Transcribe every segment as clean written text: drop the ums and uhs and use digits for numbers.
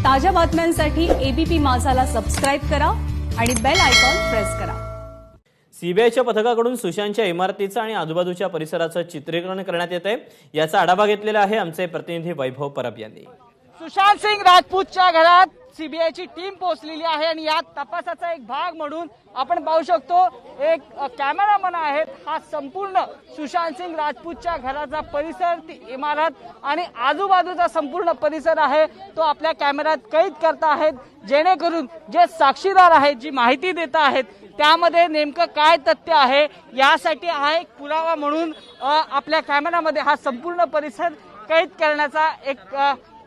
ताज्या बातम्यांसाठी ABP माझाला subscribe करा आणि बेल आयकॉन प्रेस करा। सीबीआयच्या पथकाकडून सुशांतच्या इमारतीचं आणि आजूबाजूच्या परिसराचं चित्रीकरण करण्यात येत आहे। याचा आढावा घेतलेला आहे आमचे प्रतिनिधी वैभव परब यांनी। सुशांत सिंग राजपूतच्या घरात सीबीआयची टीम पोहोचलेली आहे आणि या तपासाचा एक भाग म्हणून आपण पाहू शकतो एक कॅमेरामन आहेत। हा संपूर्ण सुशांत सिंग राजपूतच्या घराचा परिसर, ती इमारत आणि आजूबाजूचा संपूर्ण परिसर आहे तो आपल्या कॅमेऱ्यात कैद करत आहेत, जेणेकरून जे साक्षीदार आहेत, जी माहिती देत आहेत, त्यामध्ये नेमकं काय तथ्य आहे यासाठी हा एक पुरावा म्हणून आपल्या कॅमेरामध्ये हा संपूर्ण परिसर कैद करण्याचा एक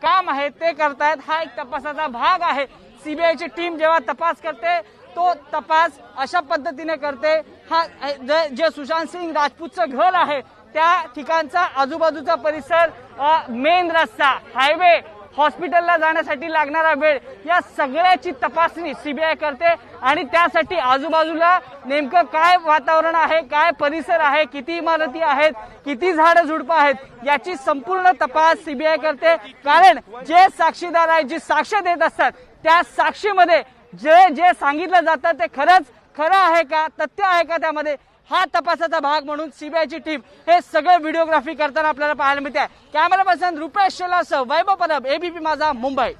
काम आहे ते करतायत। हा एक तपासाचा भाग आहे। सीबीआयची टीम जेव्हा तपास करते तो तपास अशा पद्धतीने करते। हा जे सुशांत सिंग राजपूतचं घर आहे त्या ठिकाणचा आजूबाजूचा परिसर, मेन रस्ता, हायवे, हॉस्पिटलला जाण्यासाठी लागणारा वेळ, या सगळ्याची तपासणी सीबीआय करते आणि त्यासाठी आजूबाजूला नेमकं काय वातावरण आहे, काय परिसर आहे, किती इमारती आहेत, किती झाडं झुडपं आहेत, याची संपूर्ण तपास सीबीआय करते। कारण जे साक्षीदार आहेत, जी साक्ष देत असतात, त्या साक्षीमध्ये जे सांगितलं जातं ते खरं आहे का, तथ्य आहे का, त्यामध्ये हा तपासाचा भाग म्हणून सीबीआयची टीम हे सगळे व्हिडिओग्राफी करताना आपल्याला पाहायला मिळते। कॅमेरा पर्सन रुपेश शेलासह वैभव परब, एबीपी माझा, मुंबई।